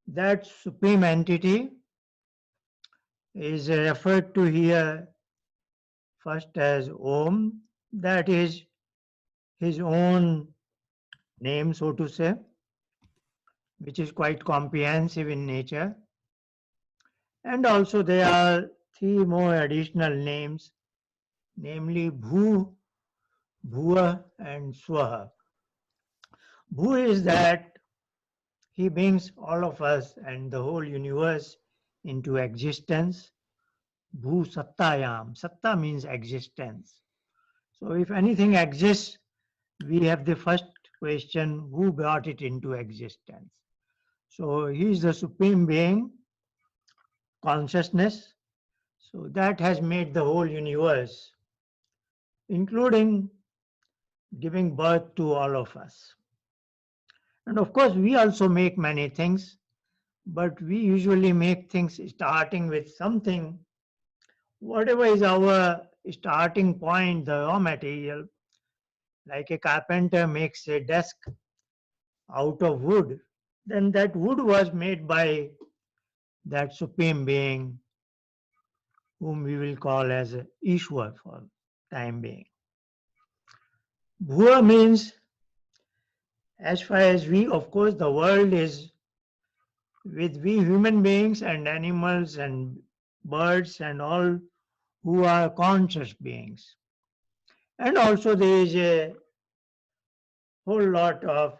That supreme entity is referred to here first as Om, that is his own name, so to say, which is quite comprehensive in nature. And also there are three more additional names, namely Bhu, Bhuva, and Swaha. Bhu is that he brings all of us and the whole universe into existence. Bhu Sattayam. Satta means existence. So if anything exists, we have the first question, who brought it into existence? So he is the supreme being, consciousness. So that has made the whole universe, including giving birth to all of us. And of course, we also make many things, but we usually make things starting with something, whatever is our starting point, the raw material. Like a carpenter makes a desk out of wood, then that wood was made by that supreme being whom we will call as Ishwar for time being. Bhuva means, as far as we, of course, the world is with we human beings and animals and birds and all who are conscious beings. And also there is a whole lot of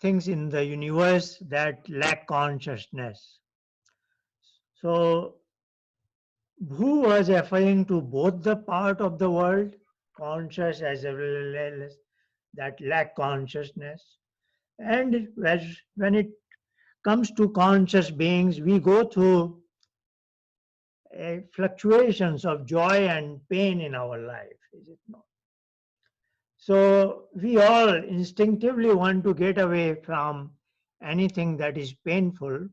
things in the universe that lack consciousness. So Bhu was referring to both the part of the world, conscious as well as that lack consciousness. And when it comes to conscious beings, we go through fluctuations of joy and pain in our life, is it not? So we all instinctively want to get away from anything that is painful.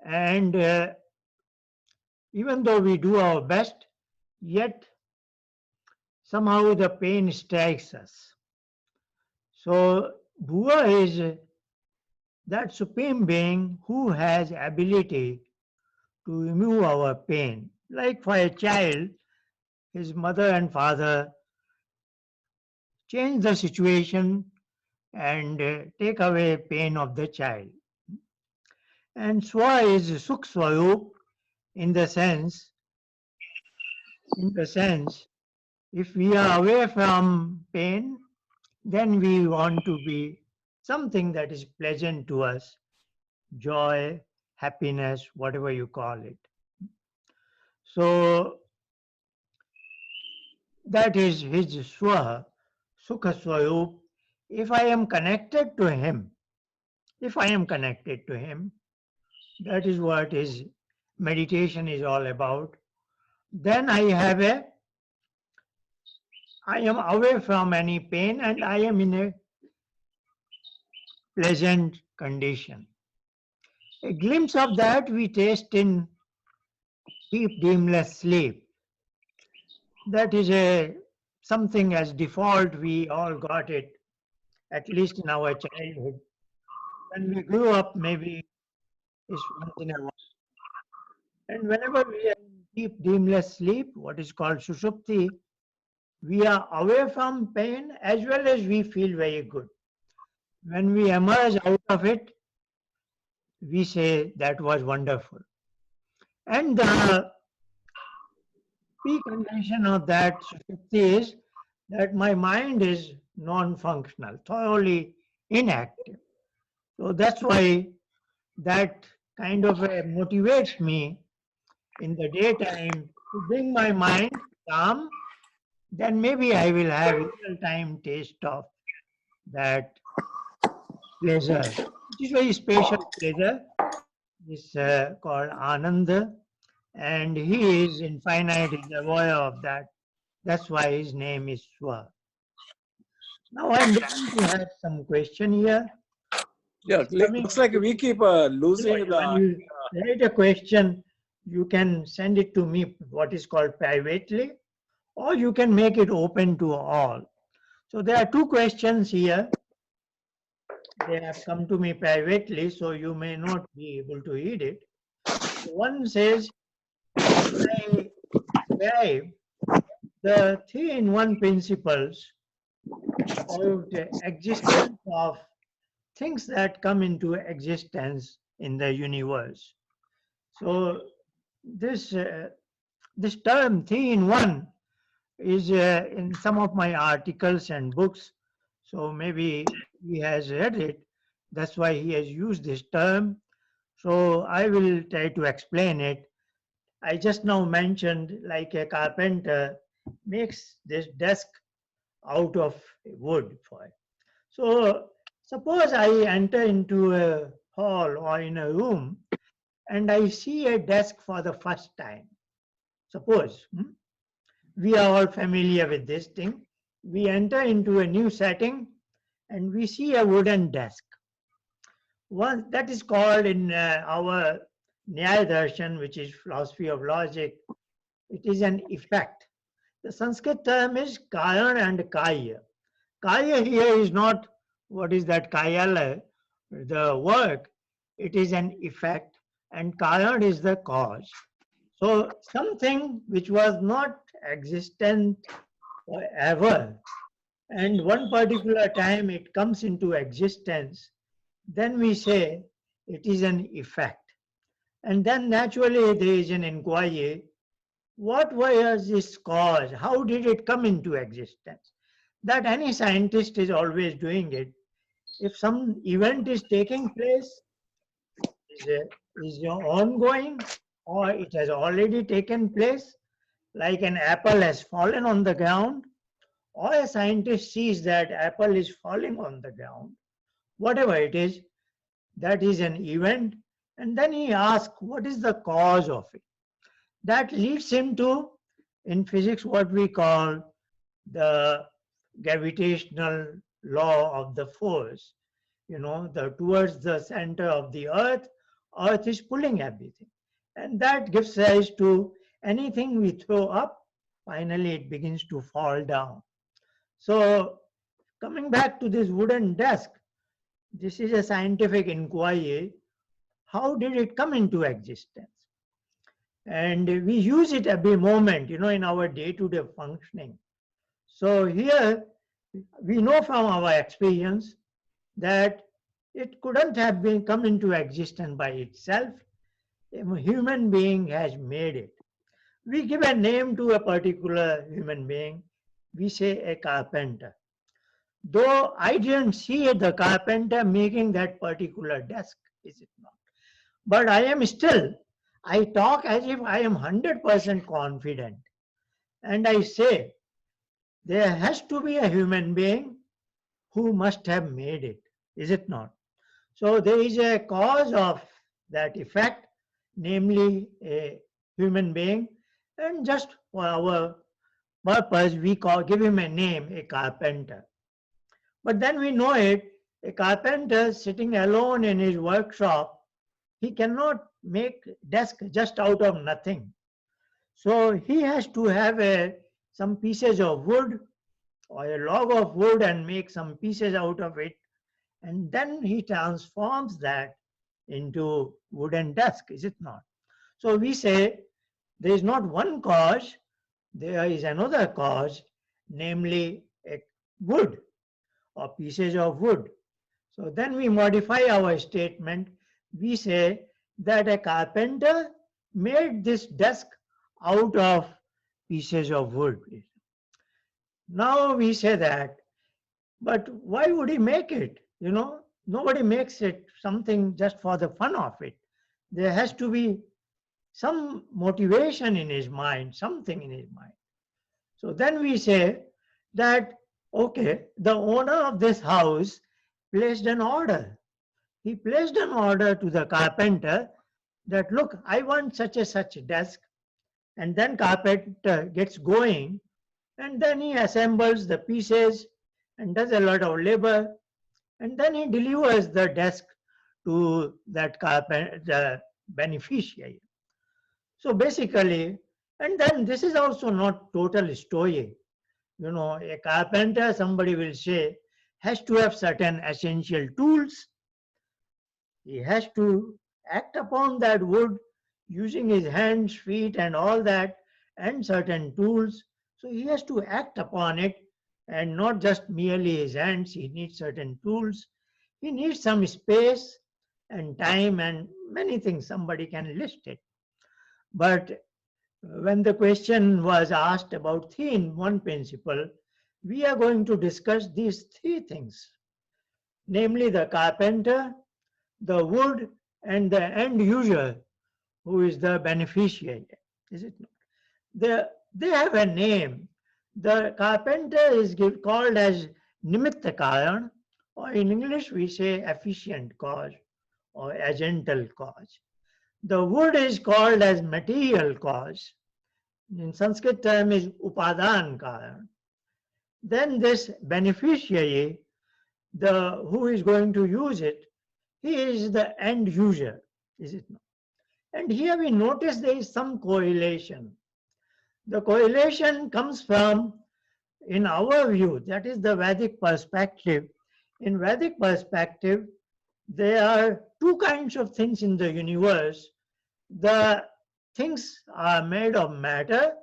And even though we do our best, yet somehow the pain strikes us. So Bhuva is that supreme being who has ability to remove our pain. Like for a child, his mother and father change the situation and take away pain of the child. And Swa is Sukh Swarup in the sense, if we are away from pain, then we want to be something that is pleasant to us, joy, happiness, whatever you call it. So that is his Swaha, Sukha Swarup. If I am connected to him, that is what his meditation is all about. Then I am away from any pain and I am in a pleasant condition. A glimpse of that we taste in deep, dreamless sleep. That is something as default, we all got it, at least in our childhood. When we grew up, maybe it's once in a while. And whenever we are in deep, dreamless sleep, what is called sushupti, we are away from pain as well as we feel very good. When we emerge out of it, we say that was wonderful. And the precondition of that sushupti is that my mind is non-functional, thoroughly inactive. So that's why that kind of motivates me in the daytime to bring my mind calm. Then maybe I will have real-time taste of that pleasure, which is very special pleasure. It's called Ananda, and he is infinite reservoir of that. That's why his name is Swa. Now I'm going to have some question here. Yeah, looks like we keep losing When you write a question, you can send it to me, what is called privately, or you can make it open to all. So there are two questions here. They have come to me privately, so you may not be able to read it. One says, I describe the three-in-one principles of the existence of things that come into existence in the universe. So this this term three-in-one is in some of my articles and books. So maybe he has read it. That's why he has used this term. So I will try to explain it. I just now mentioned like a carpenter makes this desk out of wood for it. So suppose I enter into a hall or in a room and I see a desk for the first time. Suppose we are all familiar with this thing. We enter into a new setting and we see a wooden desk. One that is called in our Nyaya Darshan, which is philosophy of logic, it is an effect. The Sanskrit term is kayan and kaya. Kaya here is not what is that kayala, the work, it is an effect, and kayan is the cause. So something which was not existent forever, and one particular time it comes into existence, then we say it is an effect. And then naturally there is an inquiry, what was its cause? How did it come into existence? That any scientist is always doing it. If some event is taking place, is ongoing, or it has already taken place, like an apple has fallen on the ground, or a scientist sees that apple is falling on the ground, whatever it is, that is an event, and then he asks, what is the cause of it? That leads him to, in physics, what we call the gravitational law of the force. Towards the center of the earth is pulling everything. And that gives rise to anything we throw up, finally it begins to fall down. So coming back to this wooden desk, this is a scientific inquiry. How did it come into existence? And we use it every moment, in our day-to-day functioning. So here we know from our experience that it couldn't have been come into existence by itself. A human being has made it. We give a name to a particular human being. We say a carpenter. Though I didn't see the carpenter making that particular desk, is it not? But I talk as if I am 100% confident. And I say, there has to be a human being who must have made it, is it not? So there is a cause of that effect, namely a human being, and just for our purpose, give him a name, a carpenter. But then we know it, a carpenter sitting alone in his workshop, he cannot make desk just out of nothing. So he has to have some pieces of wood or a log of wood and make some pieces out of it. And then he transforms that into wooden desk, is it not? So we say there is not one cause, there is another cause, namely a wood or pieces of wood. So then we modify our statement. We say that a carpenter made this desk out of pieces of wood. Now we say that, but why would he make it? Nobody makes it something just for the fun of it. There has to be some motivation in his mind, something in his mind. So then we say that, okay, the owner of this house placed an order. He placed an order to the carpenter that, look, I want such a such desk. And then carpenter gets going and then he assembles the pieces and does a lot of labor. And then he delivers the desk to that carpenter, the beneficiary. So basically, and then this is also not total story. A carpenter, somebody will say, has to have certain essential tools. He has to act upon that wood using his hands, feet, and all that, and certain tools. So he has to act upon it, and not just merely his hands. He needs certain tools. He needs some space and time and many things. Somebody can list it. But when the question was asked about three in one principle, we are going to discuss these three things, namely the carpenter, the wood, and the end user, who is the beneficiary. Is it not? They have a name. The carpenter is called as nimitta karan, or in English we say efficient cause or agental cause. The wood is called as material cause. In Sanskrit term is upadan karan. Then this beneficiary, the who is going to use it, he is the end user, is it not? And here we notice there is some correlation. The correlation comes from, in our view, that is the Vedic perspective. In Vedic perspective, there are two kinds of things in the universe. The things are made of matter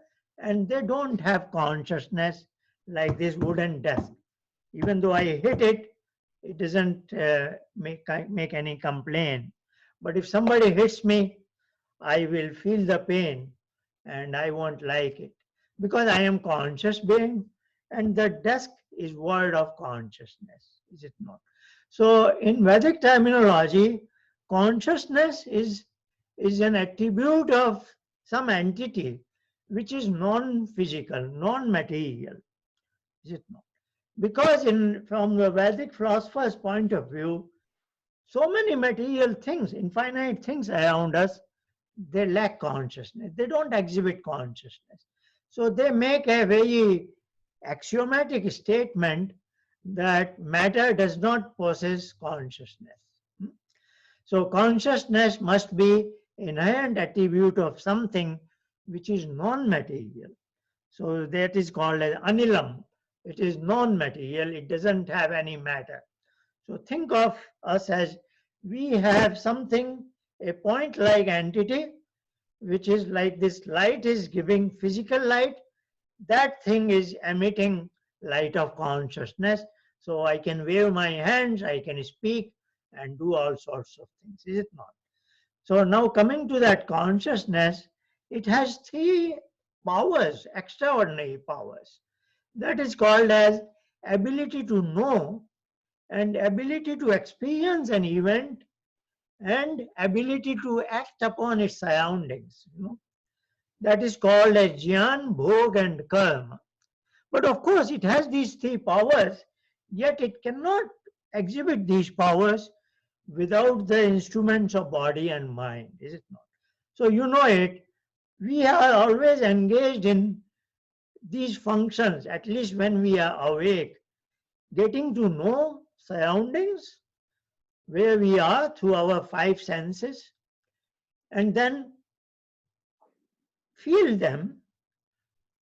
and they don't have consciousness, like this wooden desk. Even though I hit it, it doesn't make any complaint. But if somebody hits me, I will feel the pain and I won't like it, because I am conscious being and the desk is void of consciousness, is it not? So in Vedic terminology, consciousness is an attribute of some entity which is non-physical, non-material, is it not? Because from the Vedic philosopher's point of view, so many material things, infinite things around us, they lack consciousness. They don't exhibit consciousness. So they make a very axiomatic statement that matter does not possess consciousness. So consciousness must be inherent attribute of something which is non-material. So that is called as anilam. It is non-material. It doesn't have any matter. So think of us as we have something, a point-like entity, which is like this light is giving physical light. That thing is emitting light of consciousness. So I can wave my hands, I can speak and do all sorts of things, is it not? So now coming to that consciousness, it has three powers, extraordinary powers. That is called as ability to know, and ability to experience an event, and ability to act upon its surroundings. That is called as jnana, bhog, and karma. But of course, it has these three powers, yet it cannot exhibit these powers without the instruments of body and mind, is it not? So you know it, we are always engaged in these functions, at least when we are awake, getting to know surroundings, where we are through our five senses, and then feel them.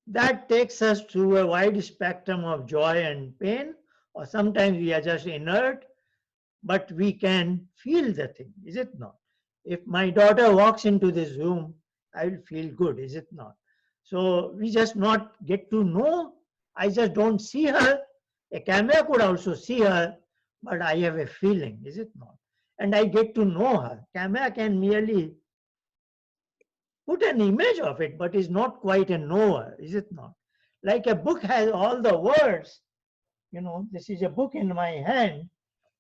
That takes us through a wide spectrum of joy and pain, or sometimes we are just inert, but we can feel the thing, is it not? If my daughter walks into this room, I will feel good, is it not? So we just not get to know. I just don't see her. A camera could also see her, but I have a feeling, is it not? And I get to know her. Camera can merely put an image of it, but is not quite a knower, is it not? Like a book has all the words. This is a book in my hand.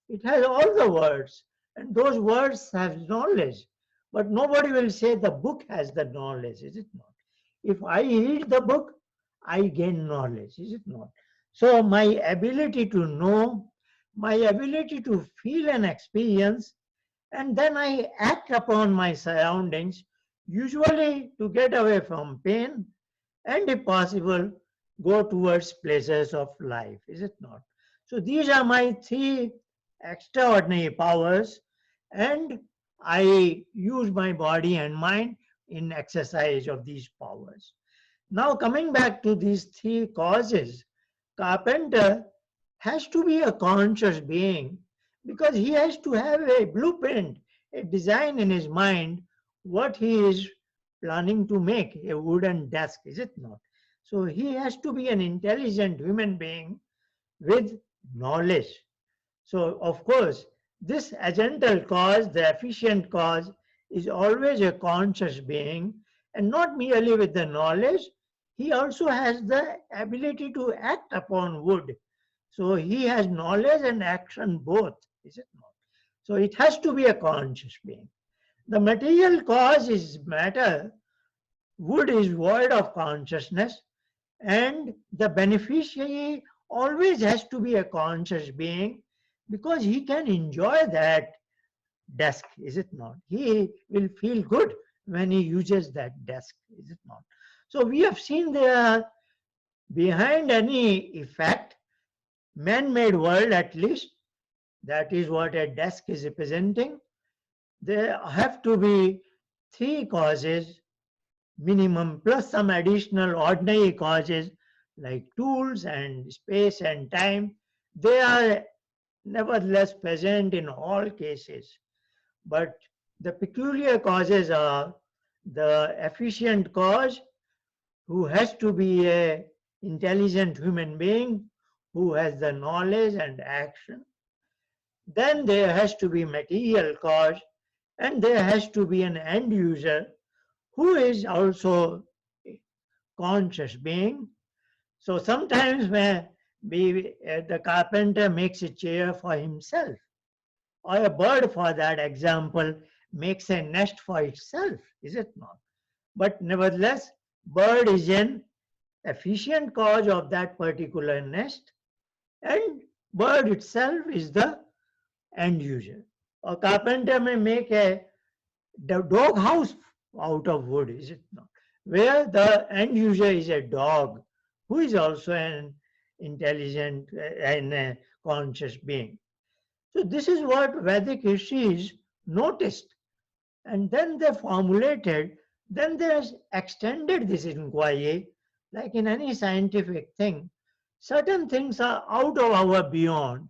It has all the words, and those words have knowledge. But nobody will say the book has the knowledge, is it not? If I read the book, I gain knowledge, is it not? So my ability to know, my ability to feel and experience, and then I act upon my surroundings, usually to get away from pain, and if possible, go towards pleasures of life, is it not? So these are my three extraordinary powers, and I use my body and mind in exercise of these powers. Now coming back to these three causes, carpenter has to be a conscious being because he has to have a blueprint, a design in his mind, what he is planning to make, a wooden desk, is it not? So he has to be an intelligent human being with knowledge. So, of course, this agental cause, the efficient cause, is always a conscious being, and not merely with the knowledge, he also has the ability to act upon wood. So, he has knowledge and action both, is it not? So, it has to be a conscious being. The material cause is matter, wood is void of consciousness, and the beneficiary always has to be a conscious being because he can enjoy that desk, is it not? He will feel good when he uses that desk, is it not? So we have seen there behind any effect, man-made world at least, that is what a desk is representing. There have to be three causes minimum plus some additional ordinary causes like tools and space and time. They are nevertheless present in all cases. But the peculiar causes are the efficient cause who has to be a intelligent human being who has the knowledge and action. Then there has to be material cause and there has to be an end user who is also a conscious being. So sometimes when the carpenter makes a chair for himself, or a bird for that example makes a nest for itself, is it not? But nevertheless, bird is an efficient cause of that particular nest, and bird itself is the end user. A carpenter may make a dog house out of wood, is it not? Where the end user is a dog who is also an intelligent and a conscious being. So this is what Vedic rishis noticed, and then they formulated, then they extended this inquiry, like in any scientific thing. Certain things are out of our beyond,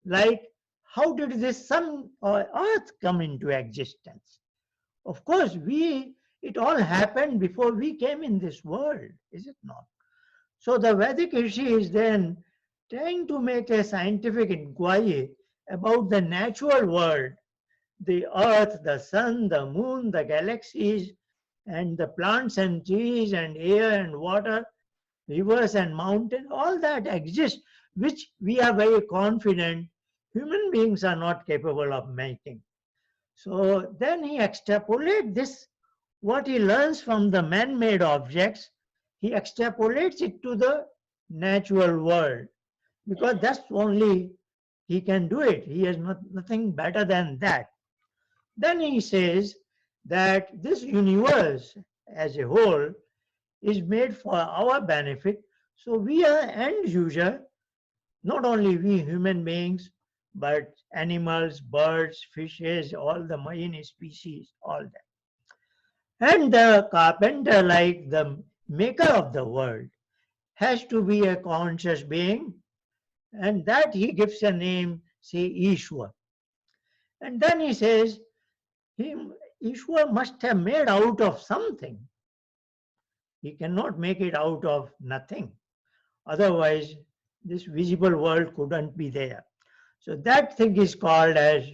like how did this sun or earth come into existence? Of course, it all happened before we came in this world, is it not? So the Vedic rishi is then trying to make a scientific inquiry about the natural world, the earth, the sun, the moon, the galaxies, and the plants and trees and air and water, rivers and mountains, all that exists, which we are very confident human beings are not capable of making. So then he extrapolates this, what he learns from the man-made objects, he extrapolates it to the natural world because that's only he can do it. He has nothing better than that. Then he says that this universe as a whole is made for our benefit. So we are end user, not only we human beings, but animals, birds, fishes, all the marine species, all that. And the carpenter, like the maker of the world, has to be a conscious being, and that he gives a name, say Ishwar. And then he says, him, Ishwar must have made out of something. He cannot make it out of nothing. Otherwise, this visible world couldn't be there. So that thing is called as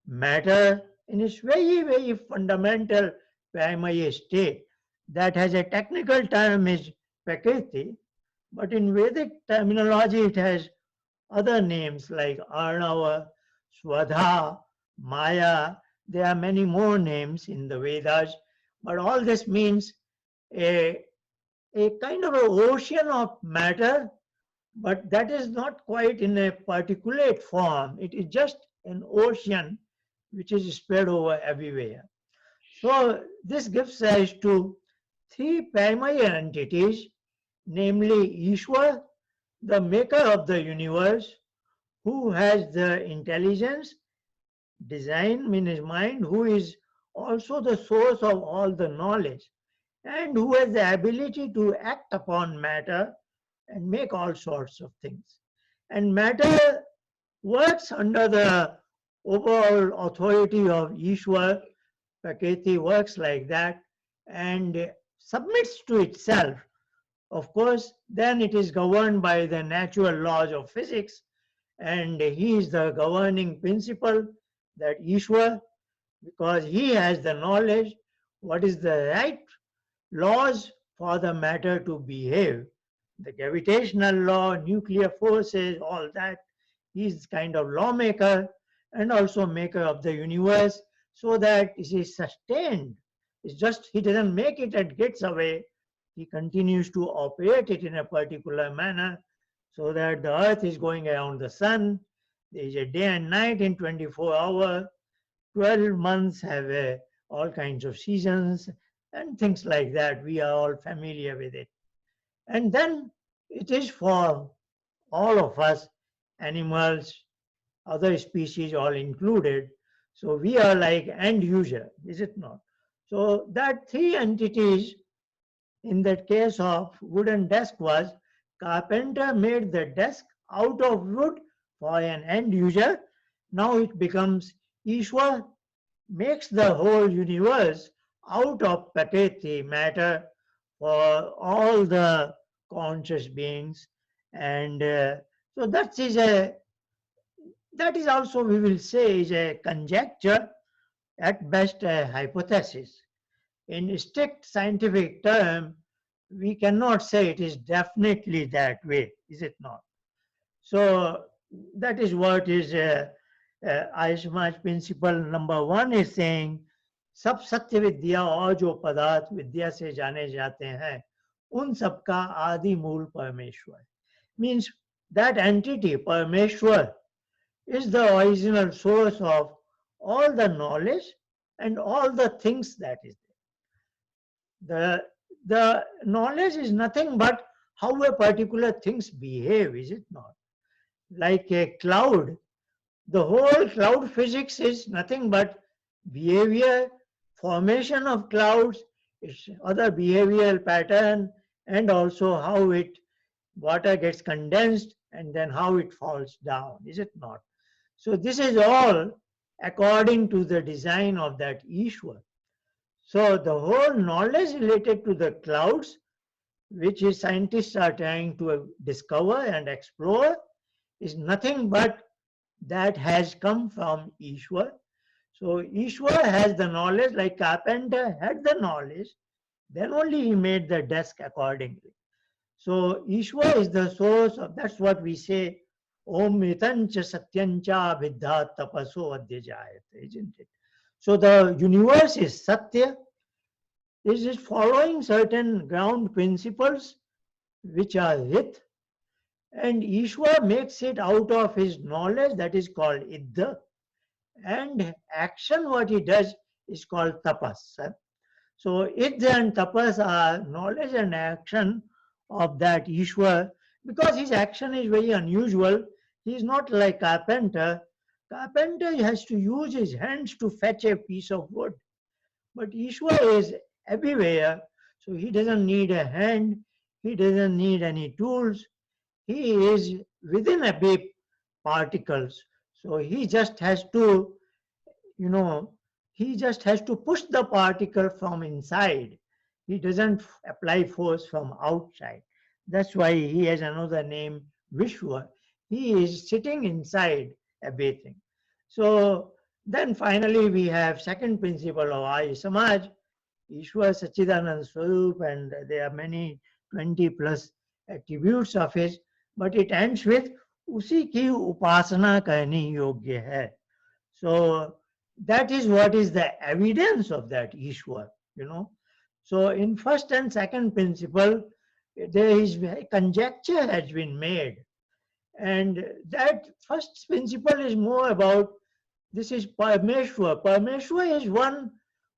matter in its very, very fundamental primary state. That has a technical term is Prakriti, but in Vedic terminology it has other names like Arnava, Swadha, Maya. There are many more names in the Vedas, but all this means a, a kind of an ocean of matter, but that is not quite in a particulate form. It is just an ocean which is spread over everywhere. So this gives rise to three primary entities, namely Ishwar, the maker of the universe, who has the intelligence, design in his mind, who is also the source of all the knowledge, and who has the ability to act upon matter and make all sorts of things. And matter works under the overall authority of Ishwar. Prakriti works like that and submits to itself. Of course, then it is governed by the natural laws of physics, and he is the governing principle, that Ishwar, because he has the knowledge what is the right laws for the matter to behave. The gravitational law, nuclear forces, all that. He is kind of lawmaker and also maker of the universe so that it is sustained. It's just he doesn't make it and gets away. He continues to operate it in a particular manner so that the earth is going around the sun. There is a day and night in 24 hours. 12 months have all kinds of seasons and things like that. We are all familiar with it. And then it is for all of us, animals, other species, all included. So we are like end user, is it not? So that three entities in that case of wooden desk was carpenter made the desk out of wood for an end user. Now it becomes Ishwar makes the whole universe out of Prakriti matter for all the conscious beings. And so that is also, we will say, is a conjecture, at best a hypothesis. In strict scientific term, we cannot say it is definitely that way, is it not? So that is what is Arya Samaj principle number 1 is saying, सब सत्य विद्या और जो पदार्थ विद्या से जाने जाते हैं उन सब का आदि मूल परमेश्वर. Means that entity Parameshwar is the original source of all the knowledge and all the things that is there. The knowledge is nothing but how a particular things behave, is it not? Like a cloud, the whole cloud physics is nothing but behavior, formation of clouds, its other behavioral pattern, and also how it water gets condensed and then how it falls down, is it not? So this is all according to the design of that Ishwar. So the whole knowledge related to the clouds, which is scientists are trying to discover and explore, is nothing but that has come from Ishwar. So Ishwar has the knowledge, like carpenter had the knowledge, then only he made the desk accordingly. So Ishwar is the source of, that's what we say, Om Mitancha Satyancha Vidha Tapaso Adhyajayate, isn't it? So the universe is Satya, it is following certain ground principles which are Hit, and Ishwar makes it out of his knowledge, that is called Iddha, and action what he does is called Tapas. So Iddha and Tapas are knowledge and action of that Ishwar, because his action is very unusual. He is not like carpenter. Carpenter has to use his hands to fetch a piece of wood. But Ishwar is everywhere, so he doesn't need a hand, he doesn't need any tools. He is within a big particles. So he just has to, he just has to push the particle from inside. He doesn't apply force from outside. That's why he has another name, Vishwa. He is sitting inside everything. So then finally we have second principle of Arya Samaj, Ishwar Sachidanand Swarup, and there are many 20 plus attributes of his, but it ends with उसी की उपासना करनी योग्य है. So that is what is the evidence of that Ishwar, So in first and second principle, there is conjecture has been made. And that first principle is more about, this is Parameshwar. Parameshwar is one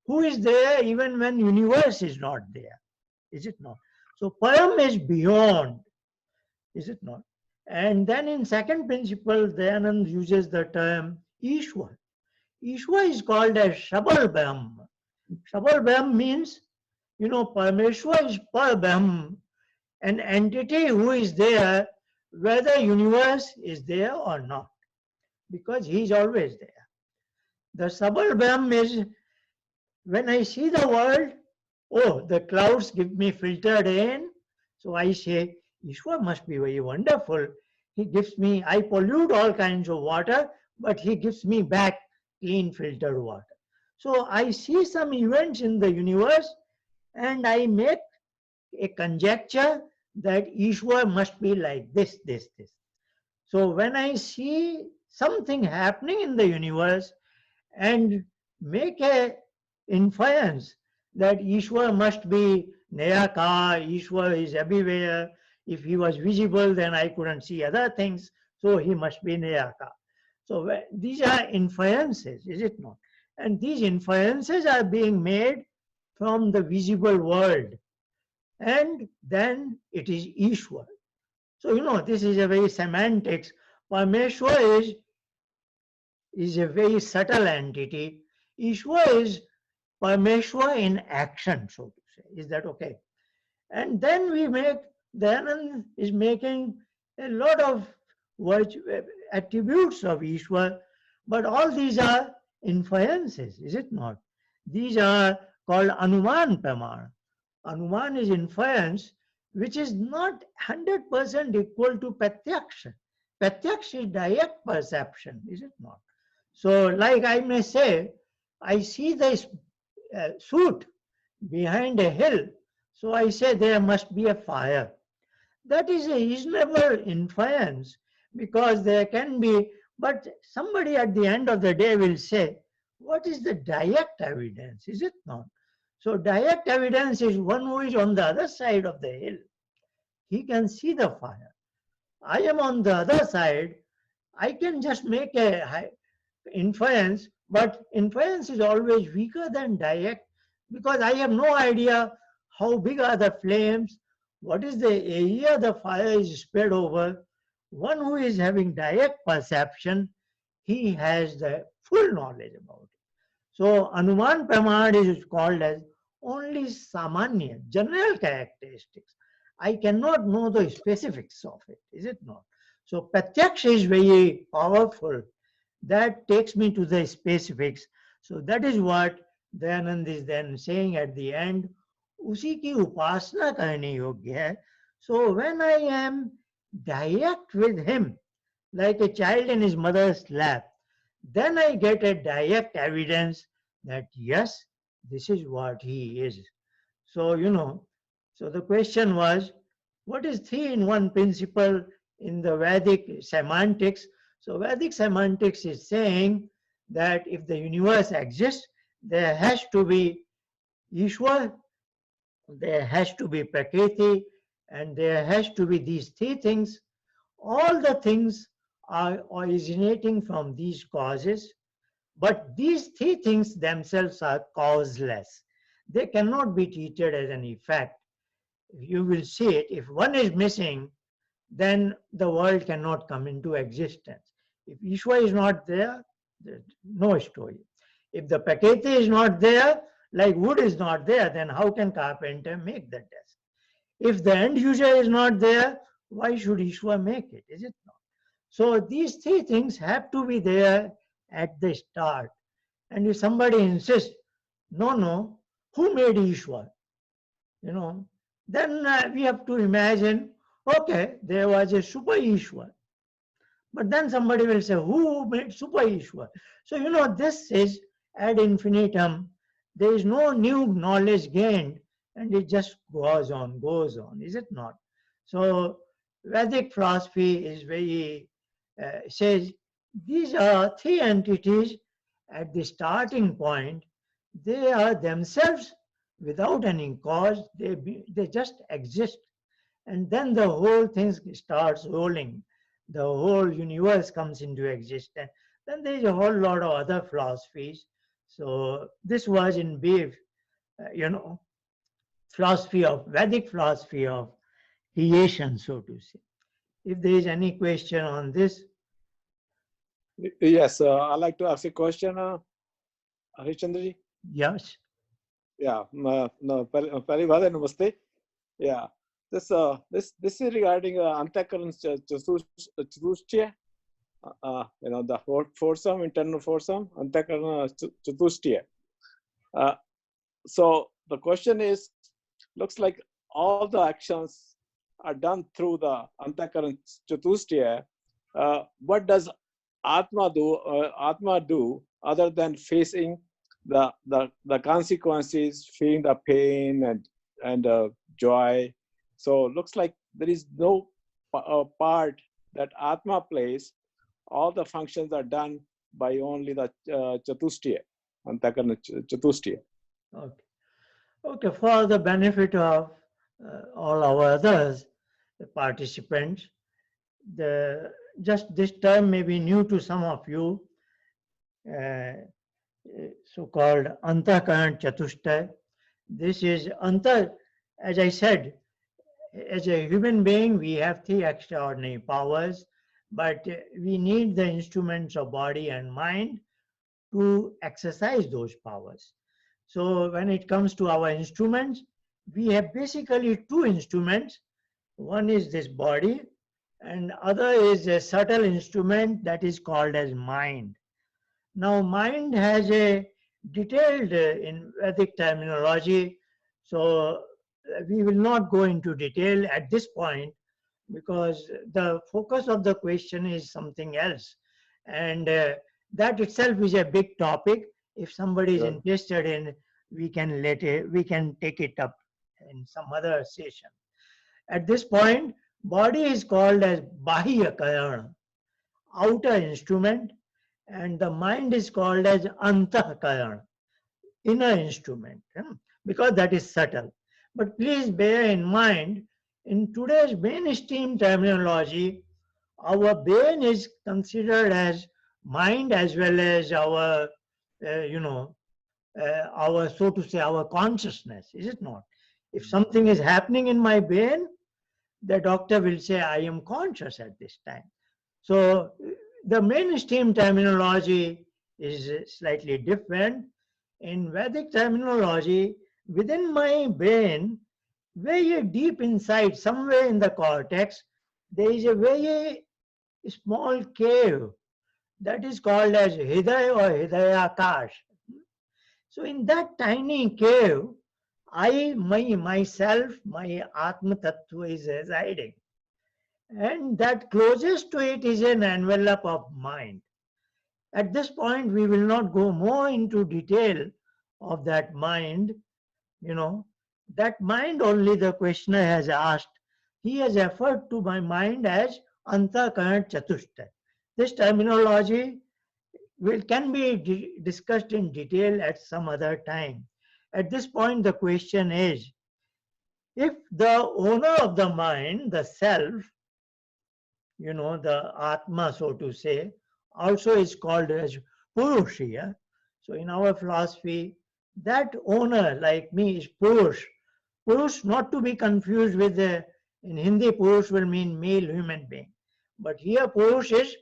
who is there even when universe is not there, is it not? So Param is beyond, is it not? And then in second principle, Dayanand uses the term Ishwar. Ishwar is called as Shabal Brahm. Shabal Brahm means, Parameshwar is Par Brahm, an entity who is there whether universe is there or not, because he is always there. The Sabal Brahm is when I see the world, oh, the clouds give me filtered in. So I say, Ishwar must be very wonderful. He gives me, I pollute all kinds of water, but he gives me back clean filtered water. So I see some events in the universe and I make a conjecture that Ishwar must be like this. So when I see something happening in the universe, and make a inference that Ishwar must be Nayaka, Ishwar is everywhere. If he was visible, then I couldn't see other things, so he must be Nayaka. So these are inferences, is it not? And these inferences are being made from the visible world, and then it is Ishwar. So this is a very semantics. Parmeshwar is a very subtle entity. Ishwar is Parmeshwar in action, so to say. Is that okay? And then Dayanand is making a lot of attributes of Ishwar, but all these are inferences, is it not? These are called Anuman Pramana. Anuman is inference, which is not 100% equal to Pratyaksha. Pratyaksha is direct perception, is it not? So, like I may say, I see this suit behind a hill, so I say there must be a fire. That is a reasonable inference because there can be, but somebody at the end of the day will say, what is the direct evidence? Is it not? So, direct evidence is one who is on the other side of the hill. He can see the fire. I am on the other side. I can just make a inference, but inference is always weaker than direct because I have no idea how big are the flames, what is the area the fire is spread over. One who is having direct perception, he has the full knowledge about it. So Anuman Pramad is called as only Samanya, general characteristics. I cannot know the specifics of it, is it not? So Pratyaksha is very powerful. That takes me to the specifics. So that is what Dayanand is then saying at the end. उसी की उपासना करने योग्य है. So when I am direct with him, like a child in his mother's lap, then I get a direct evidence that yes, this is what he is. So, so the question was, what is three in one principle in the Vedic semantics? So, Vedic semantics is saying that if the universe exists, there has to be Ishwar, there has to be Prakriti, and there has to be these three things. All the things are originating from these causes, but these three things themselves are causeless. They cannot be treated as an effect. You will see it. If one is missing, then the world cannot come into existence. If Ishwar is not there, there's no story. If the Prakriti is not there, like wood is not there, then how can carpenter make the desk? If the end user is not there, why should Ishwar make it? Is it not? So these three things have to be there at the start. And if somebody insists, no, who made Ishwar? Then we have to imagine, okay, there was a Super Ishwar. But then somebody will say, who made Super Ishwar? So, this is ad infinitum. There is no new knowledge gained, and it just goes on, is it not? So, Vedic philosophy is very, says these are three entities at the starting point. They are themselves without any cause, they just exist. And then the whole thing starts rolling. The whole universe comes into existence. Then there's a whole lot of other philosophies. So this was in brief, Vedic philosophy of creation, so to say. If there is any question on this. Yes, I'd like to ask a question, HarishChandraji. Yes. Yeah, no, Pehli baat hai, namaste. Yeah. this is regarding Antakaran Chatushtya, the foursome, internal foursome, Antakaran Chatushtya. So the question is, looks like all the actions are done through the Antakaran Chatushtya. What does Atma do other than facing the consequences, feeling the pain and joy? So looks like there is no part that Atma plays. All the functions are done by only the Chatushtya, Antakarana Chatushtya. Okay. Okay, for the benefit of all our others, the participants, the just this term may be new to some of you, uh, so-called Antakaran Chatushtay. This is as I said, as a human being, we have three extraordinary powers, but we need the instruments of body and mind to exercise those powers. So when it comes to our instruments, we have basically two instruments. One is this body, and other is a subtle instrument that is called as mind. Now, mind has a detailed in Vedic terminology, so we will not go into detail at this point because the focus of the question is something else, and that itself is a big topic. If somebody is Sure. interested in, we can take it up in some other session. At this point, body is called as Bahya Karana, outer instrument, and the mind is called as Antahkarana, inner instrument, because that is subtle. But please bear in mind, in today's mainstream terminology, our brain is considered as mind as well as our, you know, our, so to say, our consciousness, is it not? If something is happening in my brain, the doctor will say, I am conscious at this time. So the mainstream terminology is slightly different. In Vedic terminology, within my brain, very deep inside, somewhere in the cortex, there is a very small cave that is called as Hridaya or Hridayakash. So in that tiny cave, myself, my Atma Tattva is residing. And that closest to it is an envelope of mind. At this point, we will not go more into detail of that mind. You know, that mind only the questioner has asked. He has referred to my mind as Antakaran Chatushtay. This terminology can be discussed in detail at some other time. At this point, the question is, if the owner of the mind, the self, the Atma, so to say, also is called as Purush here. So in our philosophy, that owner, like me, is Purush. Purush, not to be confused with in Hindi, Purush will mean male human being. But here, Purush is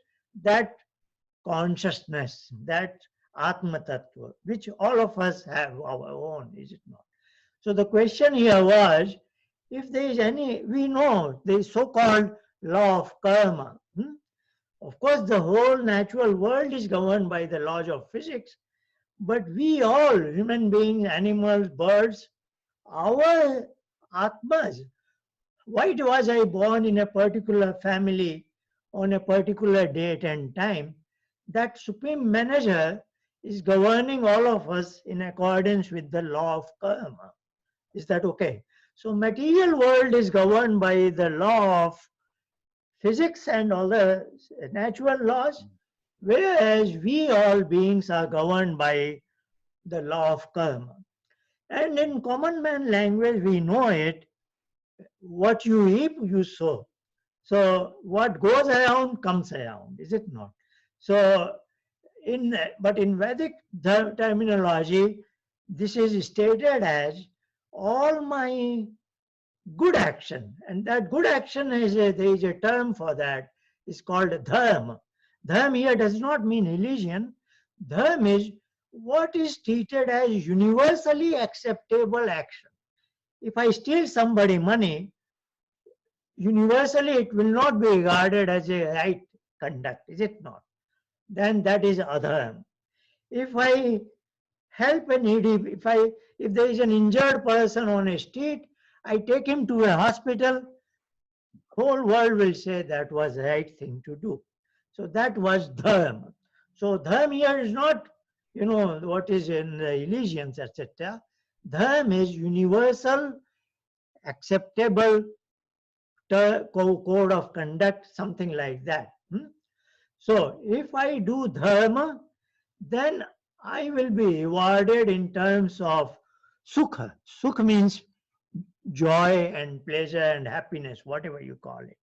that consciousness, that Atma Tattva, which all of us have our own, is it not? So the question here was, if there is any, we know the so-called law of karma. Of course, the whole natural world is governed by the laws of physics, but we all, human beings, animals, birds, our atmas, why was I born in a particular family on a particular date and time? That supreme manager is governing all of us in accordance with the law of karma. Is that okay? So material world is governed by the law of physics and all the natural laws, whereas we all beings are governed by the law of karma. And in common man language, we know it, what you reap, you sow. So what goes around comes around, is it not? So but in Vedic terminology, this is stated as all my good action, and that good action there is a term for that. It's called dharma. Dharma here does not mean religion. Dharma is what is treated as universally acceptable action. If I steal somebody money, universally it will not be regarded as a right conduct, is it not? Then that is adharma. If I help a needy, if there is an injured person on a street, I take him to a hospital, whole world will say that was the right thing to do. So that was dharma. So dharma here is not, what is in the religions, etc. Dharma is universal, acceptable code of conduct, something like that. So if I do dharma, then I will be rewarded in terms of sukha. Sukha means joy and pleasure and happiness, whatever you call it.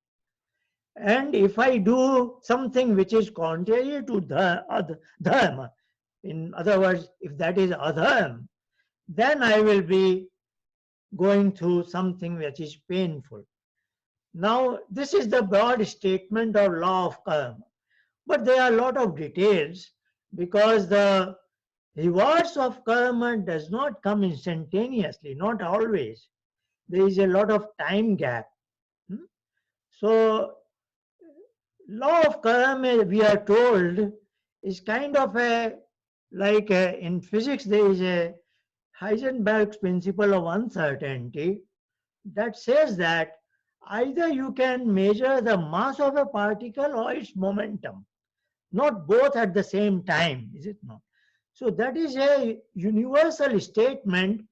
And if I do something which is contrary to dharma, in other words, if that is adharma, then I will be going through something which is painful. Now, this is the broad statement of law of karma. But there are a lot of details because the rewards of karma does not come instantaneously, not always. There is a lot of time gap. Hmm? So, law of karma, we are told, is kind of in physics, there is a Heisenberg's principle of uncertainty that says that either you can measure the mass of a particle or its momentum, not both at the same time, is it not? So that is a universal statement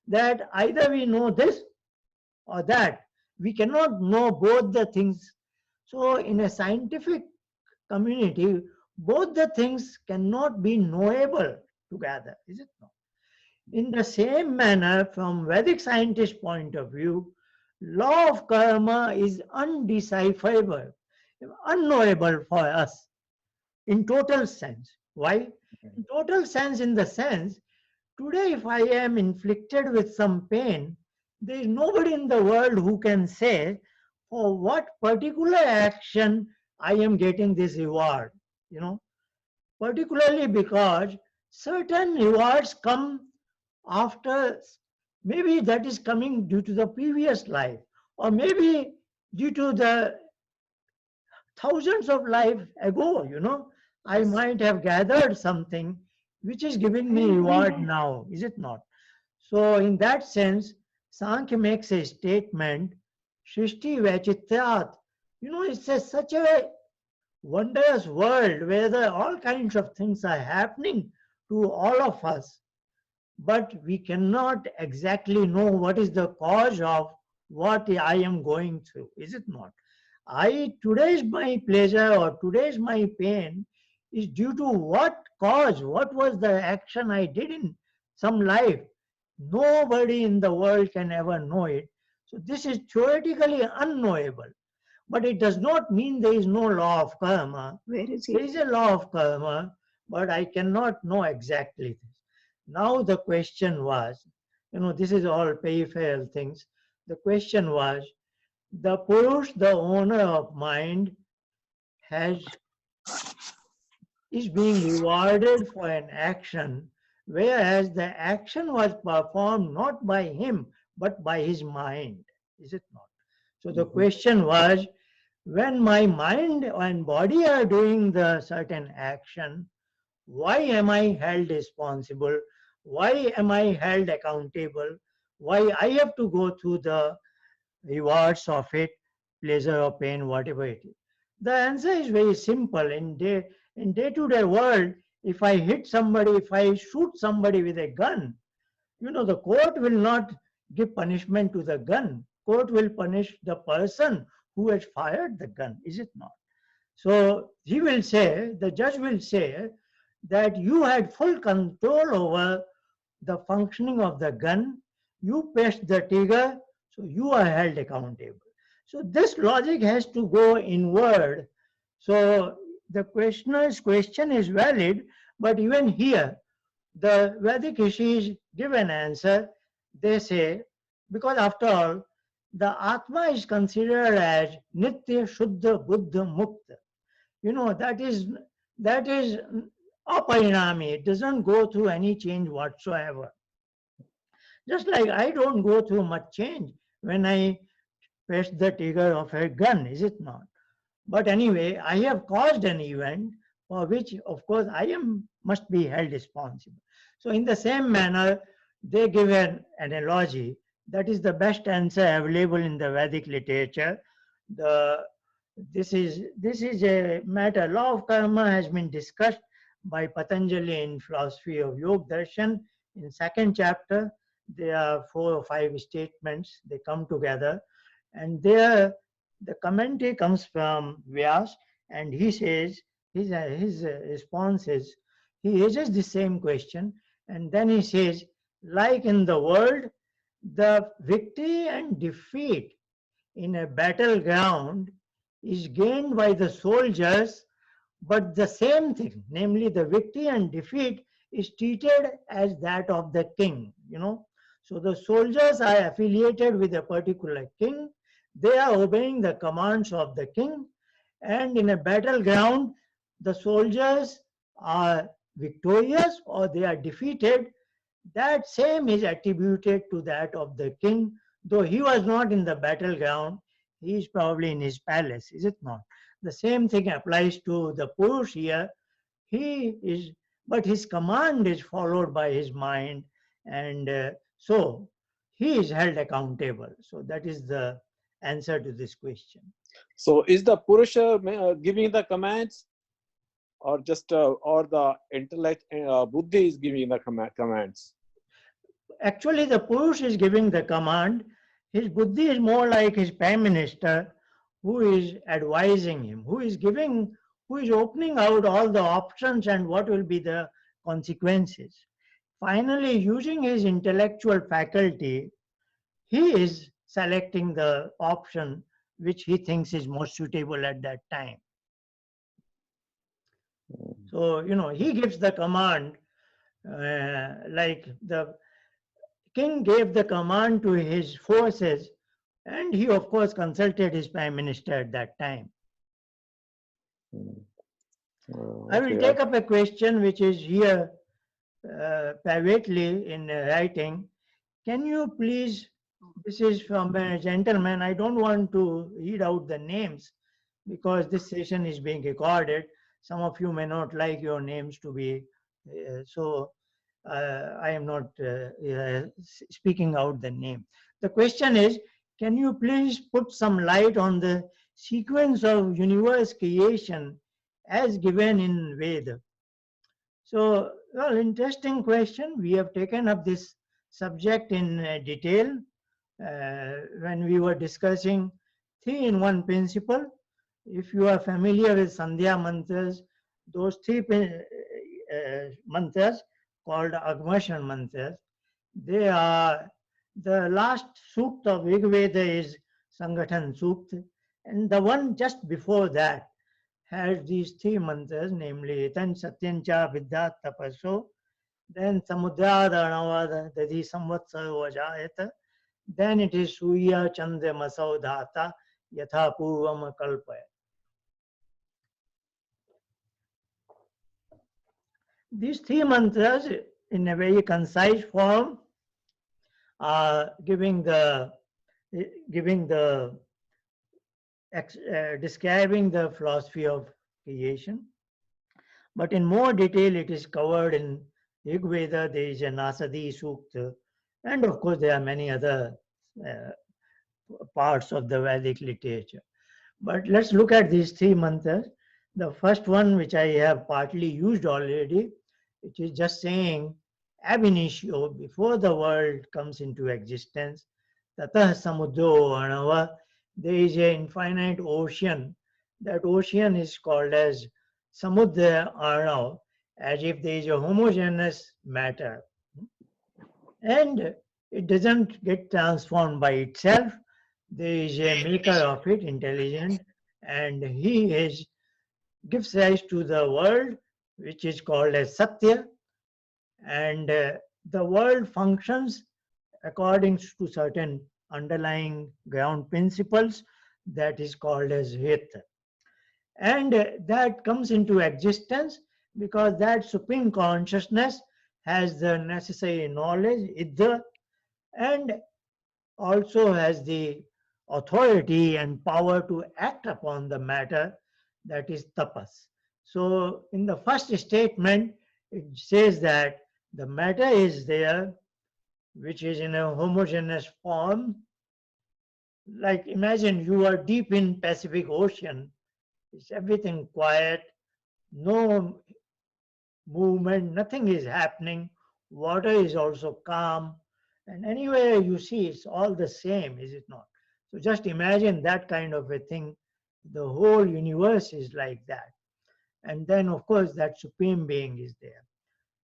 that either we know this or that. We cannot know both the things. So in a scientific community, both the things cannot be knowable together, is it not? In the same manner, from Vedic scientist point of view, law of karma is undecipherable, unknowable for us in total sense. Why? In total sense, in the sense, today if I am inflicted with some pain, there is nobody in the world who can say for what particular action I am getting this reward, you know, particularly because certain rewards come after, maybe that is coming due to the previous life, or maybe due to the thousands of life ago, I Yes. might have gathered something which is giving me reward now, is it not? So in that sense, Sankhya makes a statement, Shrishti Vachityat. It's such a wondrous world where all kinds of things are happening to all of us, but we cannot exactly know what is the cause of what I am going through, is it not? Today's my pleasure or today's my pain is due to what cause, what was the action I did in some life. Nobody in the world can ever know it. So this is theoretically unknowable. But it does not mean there is no law of karma. Where is There he? is a law of karma, but I cannot know exactly this. Now the question was, this is all peripheral things. The question was, the Purush, the owner of mind, has is being rewarded for an action, whereas the action was performed not by him, but by his mind. Is it not? So the Mhm. question was, when my mind and body are doing the certain action, why am I held responsible? Why am I held accountable? Why I have to go through the rewards of it, pleasure or pain, whatever it is? The answer is very simple. In day-to-day world, if I hit somebody, if I shoot somebody with a gun, the court will not give punishment to the gun. Court will punish the person who has fired the gun, is it not? So he will say, the judge will say that you had full control over the functioning of the gun, you pressed the trigger, so you are held accountable. So this logic has to go inward. So the questioner's question is valid, but even here, the Vedic rishis give an answer. They say, because after all, the Atma is considered as Nitya Shuddha Buddha Mukta. That is aparinami. It doesn't go through any change whatsoever. Just like I don't go through much change when I press the trigger of a gun, is it not? But anyway, I have caused an event for which, of course, must be held responsible. So, in the same manner, they give an analogy that is the best answer available in the Vedic literature. The this is a matter. Law of karma has been discussed by Patanjali in philosophy of Yoga Darshan. In second chapter, there are 4 or 5 statements. They come together, and there the commentary comes from Vyas, and he says his response is he raises the same question, and then he says, like in the world, the victory and defeat in a battleground is gained by the soldiers, but the same thing, namely the victory and defeat, is treated as that of the king. So the soldiers are affiliated with a particular king, they are obeying the commands of the king, and in a battleground, the soldiers are victorious or they are defeated. That same is attributed to that of the king, though he was not in the battleground, he is probably in his palace, is it not? The same thing applies to the Purush here. He is, but his command is followed by his mind, and so he is held accountable. So that is the answer to this question. So is the Purusha giving the commands, or just or the intellect, Buddhi is giving the commands? Actually, the Purush is giving the command. His Buddhi is more like his prime minister who is advising him, who is opening out all the options and what will be the consequences. Finally, using his intellectual faculty, he is selecting the option which he thinks is most suitable at that time. So, he gives the command, like the king gave the command to his forces, and he, of course, consulted his prime minister at that time. I will take up a question which is here privately in writing. Can you please, this is from a gentleman, I don't want to read out the names because this session is being recorded. Some of you may not like your names to be, so I am not speaking out the name. The question is, can you please put some light on the sequence of universe creation as given in Veda? So, well, interesting question. We have taken up this subject in detail when we were discussing 3-in-1 principle. If you are familiar with Sandhya mantras, those 3 mantras called Agmashan mantras, they are the last sukta of Rig Veda is Sangathan Sukta, and the one just before that has these 3 mantras, namely Tan Satyancha Vidyat Tapaso, then Samudradanavada Dadi Samvatsaro Vajayata, then it is Surya Chandra Masaudhata Yatha Purvam Kalpaya. These 3 mantras, in a very concise form, are describing the philosophy of creation. But in more detail, it is covered in Rig Veda. There is a Nasadi Sukta, and of course, there are many other parts of the Vedic literature. But let's look at these 3 mantras. The first one, which I have partly used already, it is just saying, ab initio, before the world comes into existence, tatah samudro anava, there is an infinite ocean. That ocean is called as samudra arnav, as if there is a homogeneous matter. And it doesn't get transformed by itself. There is a maker of it, intelligent, and he gives rise to the world, which is called as Satya, and the world functions according to certain underlying ground principles that is called as Hit. And that comes into existence because that supreme consciousness has the necessary knowledge, Idha, and also has the authority and power to act upon the matter, that is tapas. So in the first statement, it says that the matter is there, which is in a homogeneous form. Like imagine you are deep in Pacific Ocean, it's everything quiet, no movement, nothing is happening. Water is also calm, and anywhere you see, it's all the same, is it not? So just imagine that kind of a thing. The whole universe is like that. And then, of course, that supreme being is there.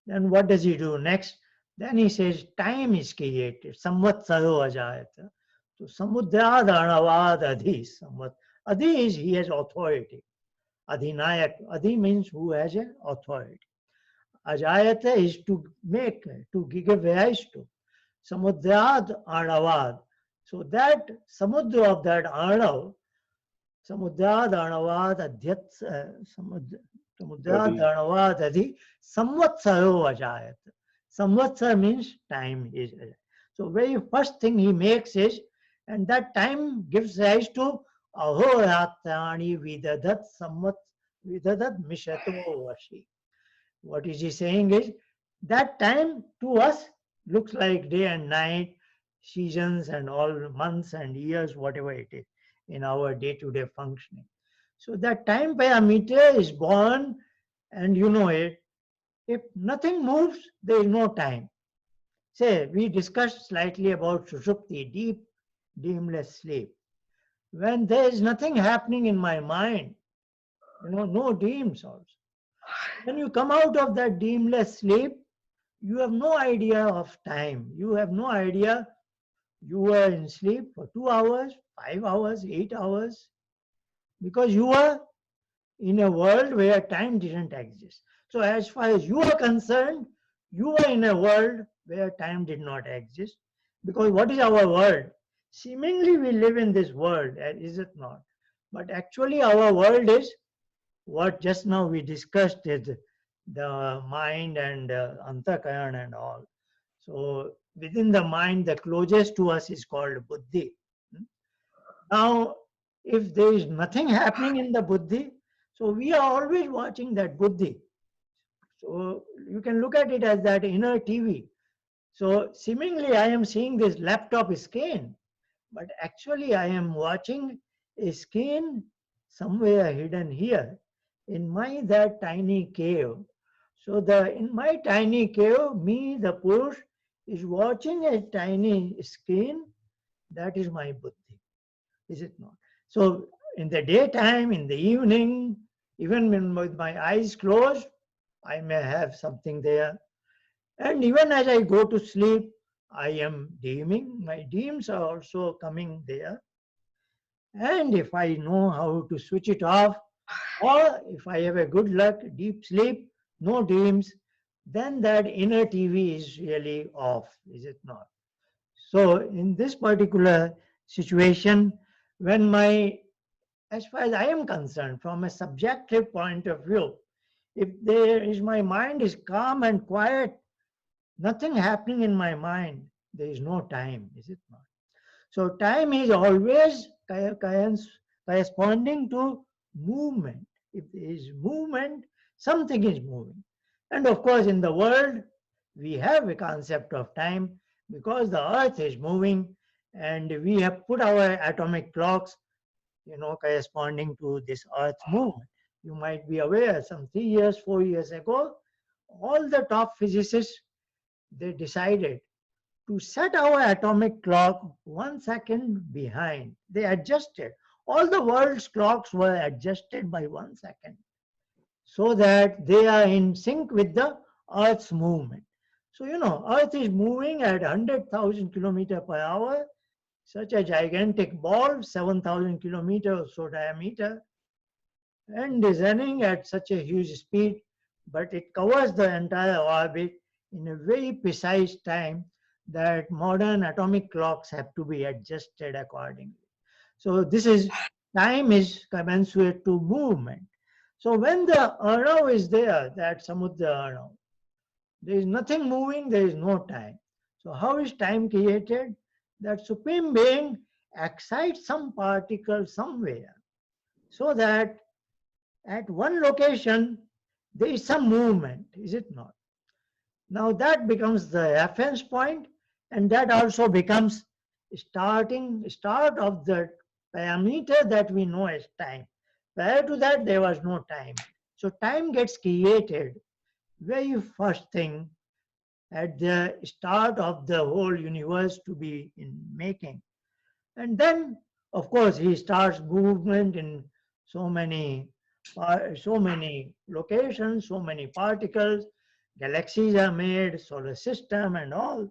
Then what does he do next? Then he says, time is created. Samvatsaro ajayata. So samudrad anavad adhi samvat. Adhi is he has authority. Adhinayak. Adhi means who has an authority. Ajayata is to make, to give rise to. Samudrad Arnavad. So that Samudra of that Arnav, Samudrad Arnavad Adhyat Samudrad Adi. Arnavad Adi Samvatsaro Ajayat. Samvatsar means time is. So very first thing he makes is, and that time gives rise to Ahoratrani Vidadat Samvat Vidadat Mishato Vashi. What is he saying is that time to us looks like day and night, seasons and all months and years, whatever it is in our day-to-day functioning. So that time parameter is born, and you know it. If nothing moves, there is no time. Say, we discussed slightly about Sushupti, deep, dreamless sleep. When there is nothing happening in my mind, no dreams also. When you come out of that dreamless sleep, you have no idea of time. You have no idea you were in sleep for 2 hours, 5 hours, 8 hours, because you were in a world where time didn't exist. So, as far as you are concerned, you were in a world where time did not exist. Because what is our world? Seemingly, we live in this world, is it not? But actually, our world is what just now we discussed is the mind and antakaran and all. So within the mind, the closest to us is called buddhi. Hmm? Now, if there is nothing happening in the buddhi, so we are always watching that buddhi. So you can look at it as that inner TV. So seemingly I am seeing this laptop screen, but actually I am watching a screen somewhere hidden here in my that tiny cave. So the in my tiny cave, me, the Purush, is watching a tiny screen. That is my buddhi, is it not? So in the daytime, in the evening, even when with my eyes closed, I may have something there. And even as I go to sleep, I am dreaming. My dreams are also coming there. And if I know how to switch it off, or if I have a good luck, deep sleep, no dreams, then that inner TV is really off, is it not? So in this particular situation, when as far as I am concerned, from a subjective point of view, if there is my mind is calm and quiet, nothing happening in my mind, there is no time, is it not? So time is always corresponding to movement. If there is movement, something is moving. And of course, in the world, we have a concept of time because the earth is moving and we have put our atomic clocks, corresponding to this earth movement. You might be aware some 3 years, 4 years ago, all the top physicists, they decided to set our atomic clock 1 second behind. They adjusted. All the world's clocks were adjusted by 1 second so that they are in sync with the Earth's movement. So, Earth is moving at 100,000 kilometers per hour, such a gigantic ball, 7,000 kilometers or so diameter, and is running at such a huge speed, but it covers the entire orbit in a very precise time that modern atomic clocks have to be adjusted accordingly. So this is time is commensurate to movement. So when the Arnav is there, that Samudra Arnav, there is nothing moving, there is no time. So how is time created? That supreme being excite some particle somewhere, so that at one location there is some movement, is it not? Now that becomes the reference point, and that also becomes start of the parameter that we know as time. Prior to that, there was no time. So time gets created very first thing at the start of the whole universe to be in making. And then, of course, he starts movement in so many, so many locations, so many particles. Galaxies are made, solar system, and all.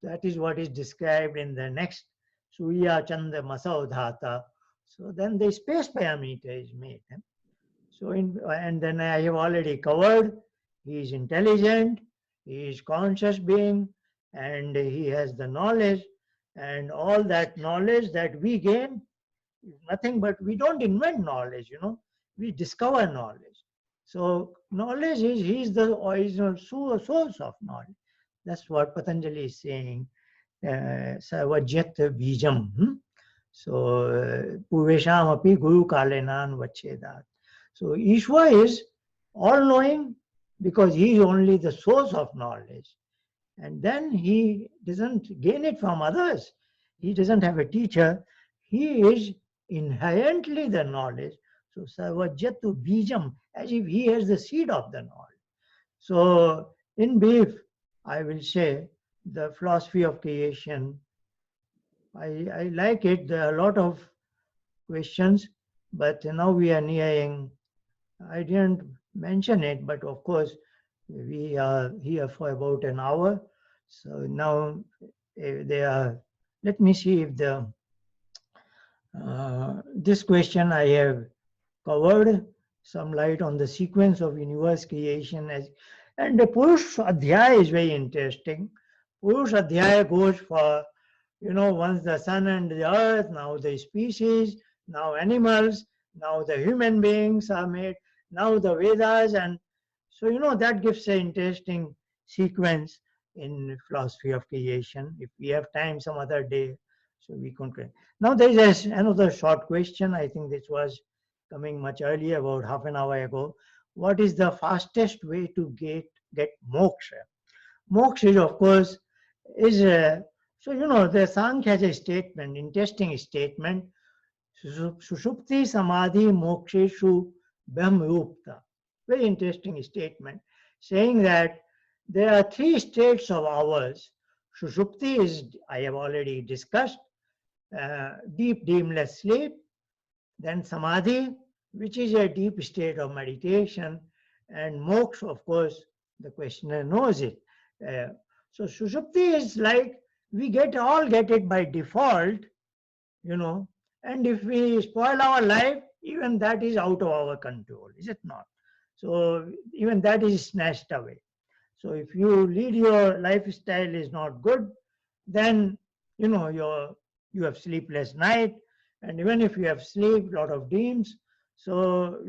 That is what is described in the next Surya Chandra Masaudhata. So then the space parameter is made. So and then I have already covered. He is intelligent, he is conscious being, and he has the knowledge, and all that knowledge that we gain is nothing but we don't invent knowledge, we discover knowledge. So knowledge is he is the original source of knowledge. That's what Patanjali is saying. Savajyat bijam. So Purvesham api guru kalenan vachedat. So Ishwa is all-knowing because he is only the source of knowledge. And then he doesn't gain it from others. He doesn't have a teacher. He is inherently the knowledge. So Sarvajyatu Bijam, as if he has the seed of the knowledge. So in brief, I will say the philosophy of creation. I like it. There are a lot of questions, but now we are nearing. I didn't mention it, but of course, we are here for about an hour. So now they are, let me see if this question I have covered some light on the sequence of universe creation. And the Purush Adhyaya is very interesting. Purush Adhyaya goes for, once the sun and the earth, now the species, now animals, now the human beings are made, now the Vedas, and so that gives an interesting sequence in philosophy of creation. If we have time some other day, so we can. Now there is another short question. I think this was coming much earlier, about half an hour ago. What is the fastest way to get moksha? Moksha is, of course, is the Sankhya has a statement, interesting statement. Sushupti samadhi moksheshu brahmarupta. Very interesting statement, saying that there are three states of ours. Sushupti is, I have already discussed, deep dreamless sleep. Then samadhi, which is a deep state of meditation. And moksha, of course, the questioner knows it. So sushupti is like we all get it by default, and if we spoil our life, even that is out of our control, is it not? So even that is snatched away. So if your lifestyle is not good, then you have sleepless night, and even if you have sleep, lot of dreams. So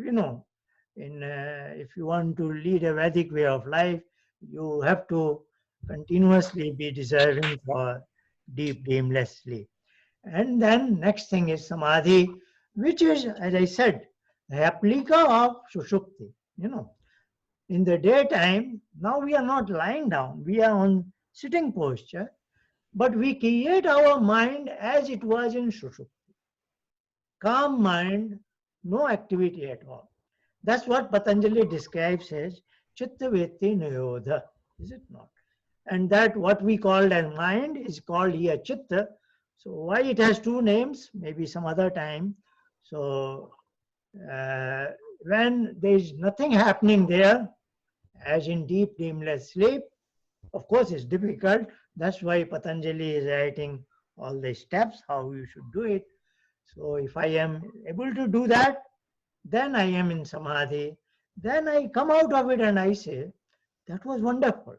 if you want to lead a Vedic way of life, you have to continuously be deserving for deep dreamless sleep. And then next thing is samadhi, which is, as I said, the replica of sushupti. In the daytime, now we are not lying down, we are on sitting posture, but we create our mind as it was in sushupti. Calm mind, no activity at all. That's what Patanjali describes as chitta vritti nirodha, is it not? And that what we call as mind is called here chitta. So why it has two names, maybe some other time. So when there is nothing happening there, as in deep dreamless sleep, of course it's difficult. That's why Patanjali is writing all the steps, how you should do it. So if I am able to do that, then I am in samadhi. Then I come out of it and I say, that was wonderful.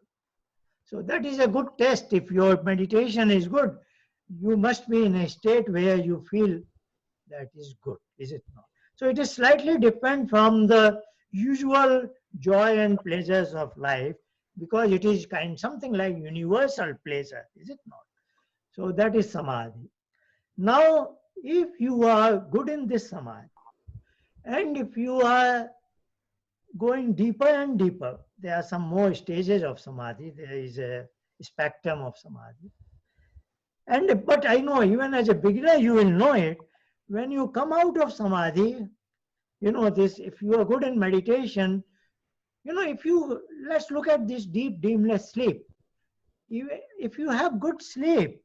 So that is a good test. If your meditation is good, you must be in a state where you feel that is good, is it not? So it is slightly different from the usual joy and pleasures of life, because it is something like universal pleasure, is it not? So that is samadhi. Now, if you are good in this samadhi, and if you are going deeper and deeper, there are some more stages of samadhi. There is a spectrum of samadhi. And but I know even as a beginner, you will know it. When you come out of samadhi, you know this. If you are good in meditation, if you let's look at this deep, dreamless sleep. If you have good sleep,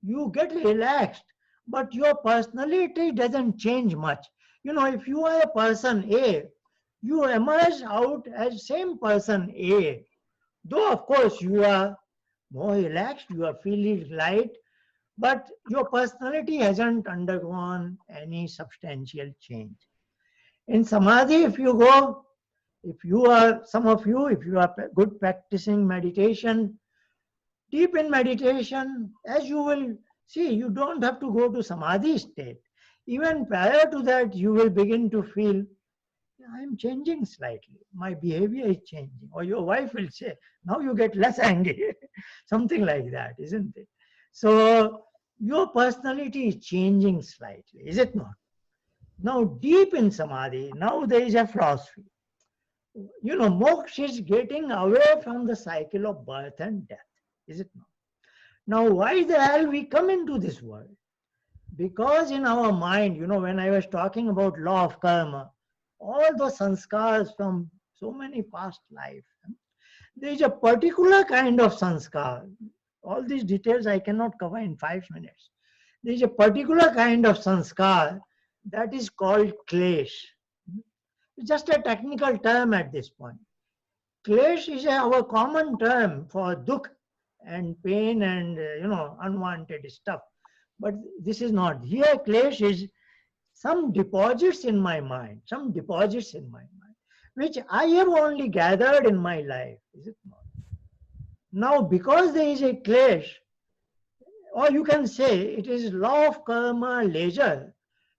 you get relaxed, but your personality doesn't change much. If you are a person A, you emerge out as same person A. Though, of course, you are more relaxed, you are feeling light, but your personality hasn't undergone any substantial change. In Samadhi, if you are, some of you, if you are good practicing meditation, deep in meditation, as you will see, you don't have to go to Samadhi state. Even prior to that, you will begin to feel, I am changing slightly. My behavior is changing. Or your wife will say, now you get less angry. Something like that, isn't it? So your personality is changing slightly, is it not? Now, deep in Samadhi, now there is a philosophy. Moksha is getting away from the cycle of birth and death, is it not? Now, why the hell we come into this world? Because in our mind, when I was talking about law of karma, all those sanskars from so many past lives, there is a particular kind of sanskar. All these details I cannot cover in 5 minutes. There is a particular kind of sanskar that is called klesh. It's just a technical term at this point. Klesh is our common term for dukh and pain and unwanted stuff. But this is not. Here, klesh is some deposits in my mind, which I have only gathered in my life. Is it not? Now, because there is a klesh, or you can say it is law of karma leisure.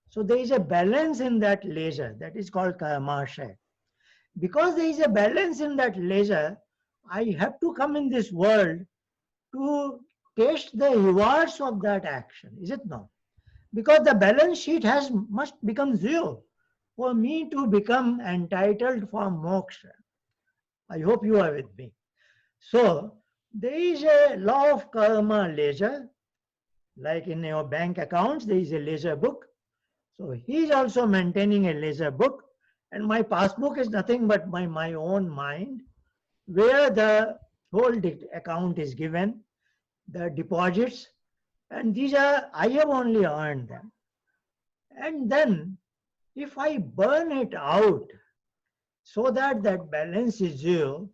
So there is a balance in that leisure that is called karmashaya. Because there is a balance in that leisure, I have to come in this world to taste the rewards of that action, is it not? Because the balance sheet must become zero for me to become entitled for moksha. I hope you are with me. So there is a law of karma ledger, like in your bank accounts, there is a ledger book. So he is also maintaining a ledger book, and my passbook is nothing but my own mind, where the whole account is given, the deposits, and these are, I have only earned them. And then if I burn it out so that that balance is zero,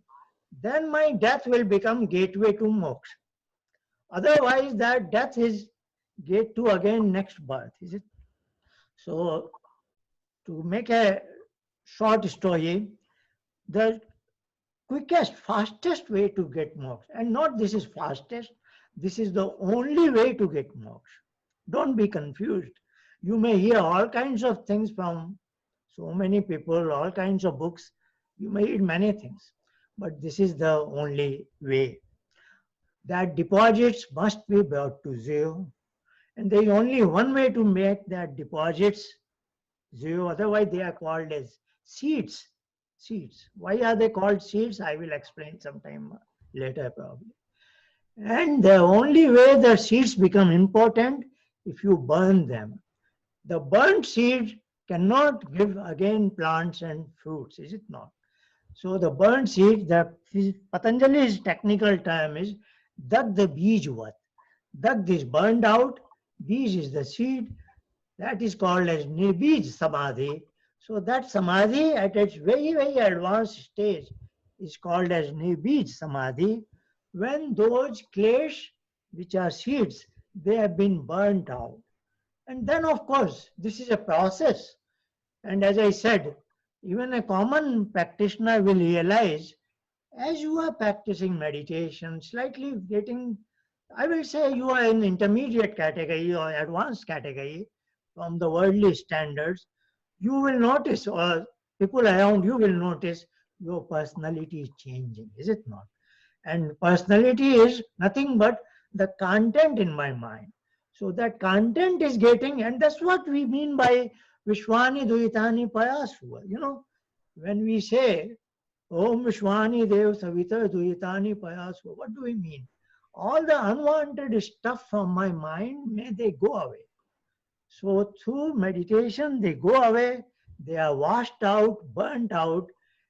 then my death will become gateway to moksha. Otherwise, that death is gate to again next birth, is it? So, to make a short story, the quickest, fastest way to get moksha, and not this is fastest, this is the only way to get moksha. Don't be confused. You may hear all kinds of things from so many people, all kinds of books. You may read many things, but this is the only way. That deposits must be brought to zero, and there is only one way to make that deposits zero. Otherwise, they are called as seeds. Seeds. Why are they called seeds? I will explain sometime later, probably. And the only way the seeds become important if you burn them. The burnt seed cannot give again plants and fruits, is it not? So the burnt seed, the Patanjali's technical term is Dagdha Bijvat. Dagdha is burned out, Bij is the seed, that is called as Nirbij Samadhi. So that Samadhi at its very, very advanced stage is called as Nirbij Samadhi, when those clash, which are seeds, they have been burnt out. And then, of course, this is a process. And as I said, even a common practitioner will realize as you are practicing meditation, slightly getting, I will say you are in intermediate category or advanced category from the worldly standards, you will notice, or people around you will notice, your personality is changing, is it not? And personality is nothing but the content in my mind. So that content is getting, and that's what we mean by Vishwani Duitani Payasu. When we say Om Vishwani Dev Savita Duyatani Payasu, what do we mean? All the unwanted stuff from my mind, may they go away. So through meditation, they go away, they are washed out, burnt out,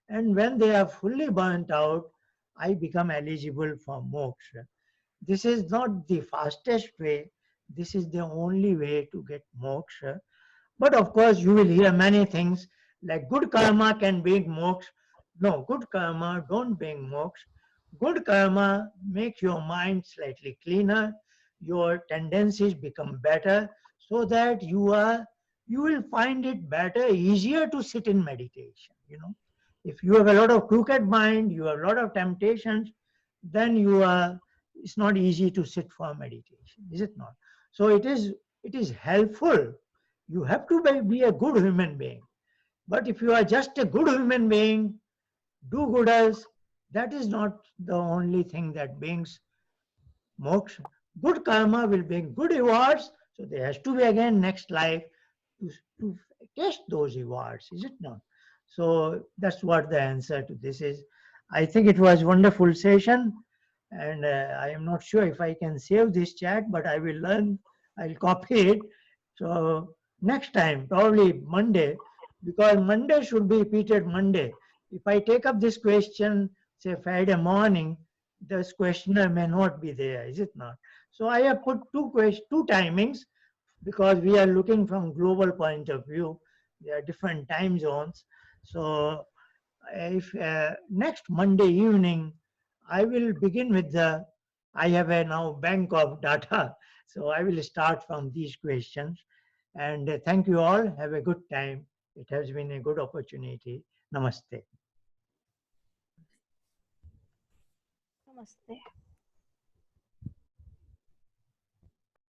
and when they are fully burnt out, I become eligible for moksha. This is not the fastest way, this is the only way to get moksha. But of course, you will hear many things like good karma can bring moksha. No, good karma don't bring moksha. Good karma makes your mind slightly cleaner, your tendencies become better, so that you will find it better, easier to sit in meditation. If you have a lot of crooked mind, you have a lot of temptations, then it's not easy to sit for meditation, is it not? So it is helpful. You have to be a good human being. But if you are just a good human being, do gooders, that is not the only thing that brings moksha. Good karma will bring good rewards. So there has to be again next life to test those rewards, is it not? So that's what the answer to this is. I think it was wonderful session, and I am not sure if I can save this chat, but I will learn. I'll copy it. So next time, probably Monday, because Monday should be repeated Monday. If I take up this question, say Friday morning, this questioner may not be there, is it not? So I have put two timings because we are looking from global point of view. There are different time zones. So if next Monday evening, I will begin with I have a now bank of data. So I will start from these questions. And thank you all. Have a good time. It has been a good opportunity. Namaste. Namaste.